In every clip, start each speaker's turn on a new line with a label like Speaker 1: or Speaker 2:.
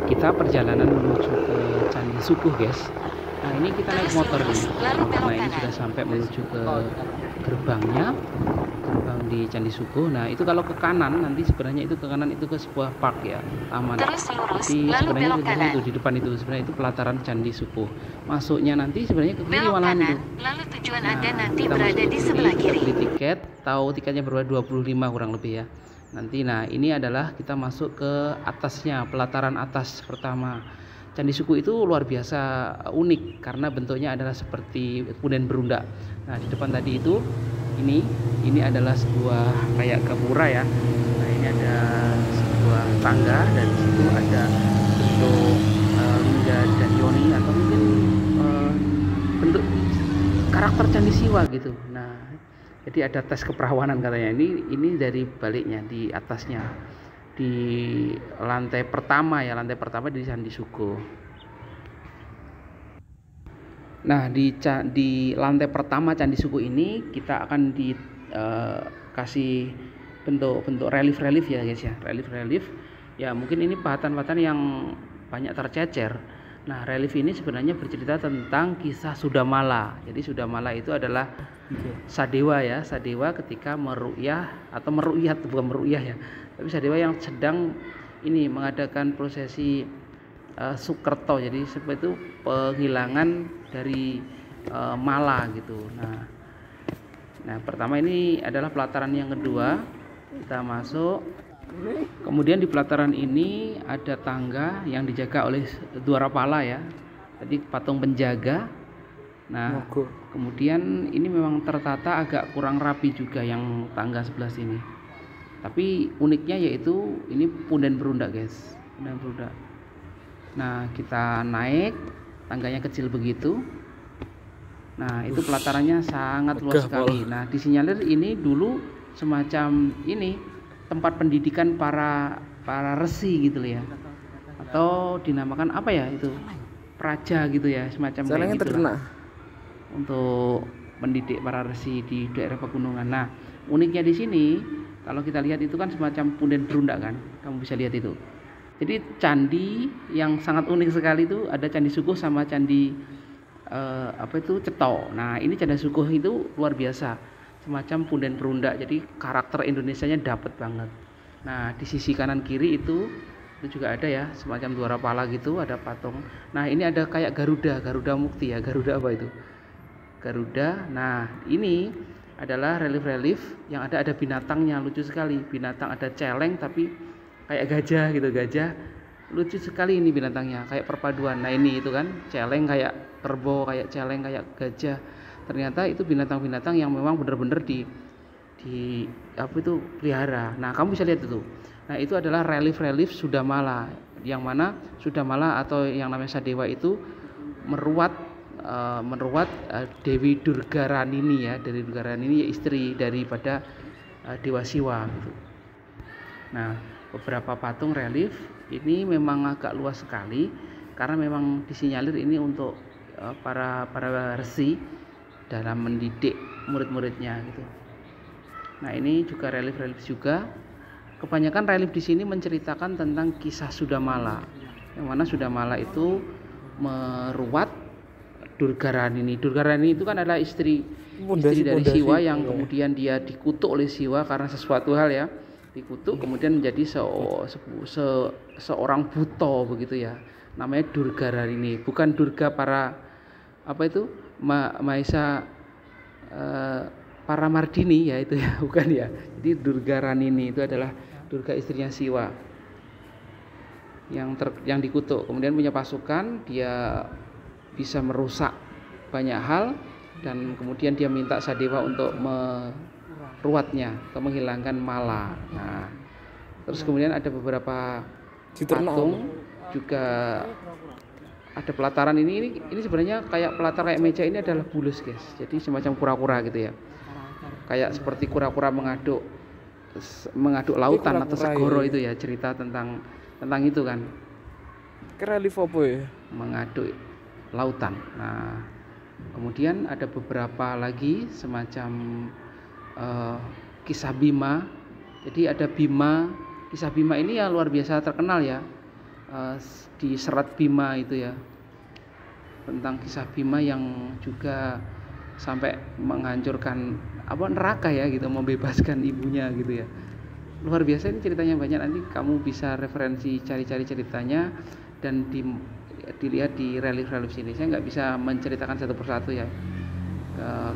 Speaker 1: kita perjalanan menuju ke Candi Sukuh, guys. Nah, ini kita naik motor nih. Nah, ini sudah sampai menuju ke gerbangnya, gerbang di Candi Sukuh. Nah, itu kalau ke kanan nanti sebenarnya itu ke kanan itu ke sebuah park ya, taman. Jadi sebenarnya itu di depan itu sebenarnya itu pelataran Candi Sukuh. Masuknya nanti sebenarnya ke kiri malahan itu.
Speaker 2: Lalu tujuan
Speaker 1: Nah,
Speaker 2: Anda nanti
Speaker 1: kita
Speaker 2: berada
Speaker 1: masuk
Speaker 2: di
Speaker 1: ke
Speaker 2: sebelah
Speaker 1: kita
Speaker 2: kiri.
Speaker 1: beli tiket, tahu tiketnya berapa 25 kurang lebih ya. Nanti nah ini adalah kita masuk ke atasnya, pelataran atas pertama. Candi Sukuh itu luar biasa unik karena bentuknya adalah seperti punden berundak. Nah, di depan tadi itu ini adalah sebuah kayak gapura ya. Nah, ini ada sebuah tangga dan di situ ada bentuk Lingga dan Yoni atau mungkin bentuk karakter Candi Siwa gitu. Nah, jadi ada tes keperawanan katanya. Ini dari baliknya di atasnya. Di lantai pertama ya, lantai pertama di Candi Sukuh. Nah, di lantai pertama Candi Sukuh ini kita akan dikasih bentuk-bentuk relief-relief ya guys ya, relief-relief. Ya mungkin ini pahatan-pahatan yang banyak tercecer. Nah, relief ini sebenarnya bercerita tentang kisah Sudamala. Jadi Sudamala itu adalah Sadewa ya, Sadewa ketika meru'yah atau meru'yat, bukan meru'yah ya, tapi Sadewa yang sedang ini mengadakan prosesi Sukerto. Jadi seperti itu penghilangan dari mala gitu. Nah, pertama ini adalah pelataran yang kedua. Kita masuk. Kemudian di pelataran ini ada tangga yang dijaga oleh Dwarapala ya. Tadi patung penjaga. Nah, kemudian ini memang tertata agak kurang rapi juga yang tangga sebelah sini. Tapi uniknya yaitu ini punden berundak, guys. Punden berundak. Nah, kita naik, tangganya kecil begitu. Nah, itu pelatarannya sangat luas sekali. Nah, disinyalir ini dulu semacam ini tempat pendidikan para resi gitu ya, atau dinamakan apa ya itu, praja gitu ya, semacam kayak gitu lah, untuk mendidik para resi di daerah pegunungan. Nah, uniknya di sini kalau kita lihat itu kan semacam punden berundak kan, kamu bisa lihat itu. Jadi candi yang sangat unik sekali itu ada Candi Sukuh sama Candi Ceto. Nah, ini Candi Sukuh itu luar biasa, semacam punden berundak, jadi karakter Indonesianya dapat banget. Nah, di sisi kanan kiri itu juga ada ya semacam Dwarapala gitu, ada patung. Nah, ini ada kayak Garuda Mukti ya, Garuda apa itu, Garuda. Nah, ini adalah relief-relief yang ada binatangnya, lucu sekali. Binatang ada celeng tapi kayak gajah gitu, gajah lucu sekali ini binatangnya, kayak perpaduan. Nah, ini itu kan celeng kayak kerbau, kayak celeng kayak gajah. Ternyata itu binatang-binatang yang memang benar-benar di pelihara. Nah, kamu bisa lihat itu. Nah, itu adalah relief-relief Sudamala, yang mana Sudamala atau yang namanya Sadewa itu meruat Dewi Durgaranini ya. Dewi Durgaranini ya, istri daripada Dewa Siwa gitu. Nah, beberapa patung relief ini memang agak luas sekali karena memang disinyalir ini untuk para resi dalam mendidik murid-muridnya gitu. Nah, ini juga relief-relief juga. Kebanyakan relief di sini menceritakan tentang kisah Sudamala, yang mana Sudamala itu meruat Durgaranini. Durgaranini itu kan adalah istri dari Siwa yang kemudian dia dikutuk oleh Siwa karena sesuatu hal ya, dikutuk kemudian menjadi seorang buto begitu ya. Namanya Durgaranini, bukan Durga para Maesa para Mardini ya itu ya, bukan ya. Jadi Durgaranini itu adalah Durga istrinya Siwa yang dikutuk, kemudian punya pasukan, dia bisa merusak banyak hal dan kemudian dia minta Sadewa untuk meruatnya atau menghilangkan mala. Nah, terus kemudian ada beberapa patung juga. Ada pelataran ini sebenarnya kayak pelatar kayak meja ini adalah bulus, guys. Jadi semacam kura-kura gitu ya. Kayak seperti kura-kura mengaduk lautan atau segoro itu ya, cerita tentang itu kan.
Speaker 3: Relief apa ya?
Speaker 1: Mengaduk lautan. Nah, kemudian ada beberapa lagi semacam kisah Bima. Jadi ada Bima, kisah Bima ini ya luar biasa terkenal ya. di Serat Bima itu ya, tentang kisah Bima yang juga sampai menghancurkan neraka ya gitu, membebaskan ibunya gitu ya. Luar biasa ini ceritanya, banyak. Nanti kamu bisa referensi, cari-cari ceritanya dan dilihat di relief-relief sini. Saya nggak bisa menceritakan satu persatu ya,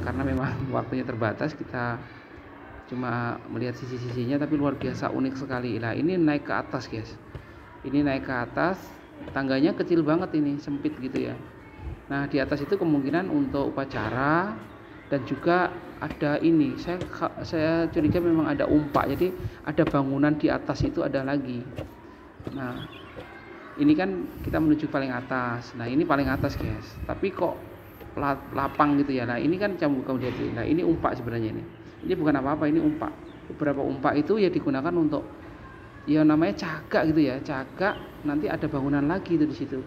Speaker 1: karena memang waktunya terbatas. Kita cuma melihat sisi-sisinya, tapi luar biasa unik sekali. Nah ini naik ke atas guys, ini naik ke atas, tangganya kecil banget, ini sempit gitu ya. Nah di atas itu kemungkinan untuk upacara, dan juga ada ini, saya curiga memang ada umpak, jadi ada bangunan di atas itu ada lagi. Nah ini kan kita menuju paling atas, nah ini paling atas guys, tapi kok lapang gitu ya. Nah ini kan kamu lihat, nah ini umpak sebenarnya, ini bukan apa-apa, ini umpak. Beberapa umpak itu ya digunakan untuk ya namanya cagak gitu ya, cagak. Nanti ada bangunan lagi itu di situ,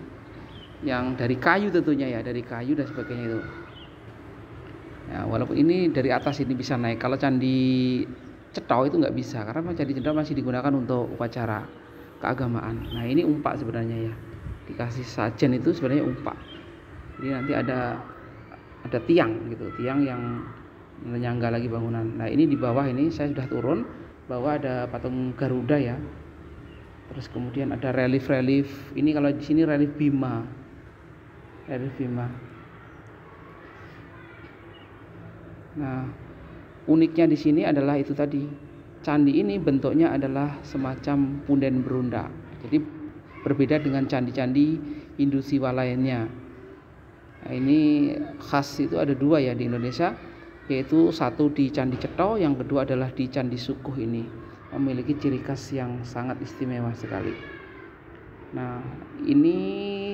Speaker 1: yang dari kayu tentunya ya, dari kayu dan sebagainya itu. Ya, walaupun ini dari atas ini bisa naik, kalau Candi Cetho itu nggak bisa, karena Candi Cetho masih digunakan untuk upacara keagamaan. Nah ini umpak sebenarnya ya, dikasih sajen itu sebenarnya umpak. Jadi nanti ada tiang gitu, tiang yang menyangga lagi bangunan. Nah ini di bawah ini saya sudah turun, bawah ada patung Garuda ya. Terus kemudian ada relief-relief. Ini kalau di sini relief Bima. Relief Bima. Nah, uniknya di sini adalah itu tadi. Candi ini bentuknya adalah semacam punden berundak. Jadi berbeda dengan candi-candi Hindu Siwa lainnya. Nah, ini khas itu ada dua ya di Indonesia, yaitu satu di Candi Cetho, yang kedua adalah di Candi Sukuh. Ini memiliki ciri khas yang sangat istimewa sekali. Nah ini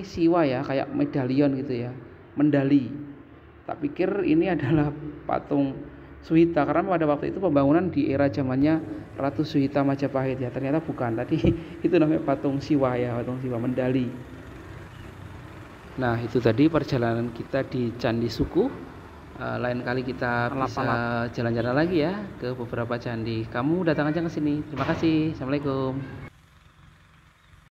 Speaker 1: siwa ya, kayak medalion gitu ya, mendali. Tak pikir ini adalah patung Suhita, karena pada waktu itu pembangunan di era zamannya Ratu Suhita Majapahit ya. Ternyata bukan, tadi itu namanya patung siwa ya, patung siwa mendali. Nah itu tadi perjalanan kita di Candi Sukuh. Lain kali kita bisa jalan-jalan lagi ya ke beberapa candi. Kamu datang aja ke sini. Terima kasih. Assalamualaikum.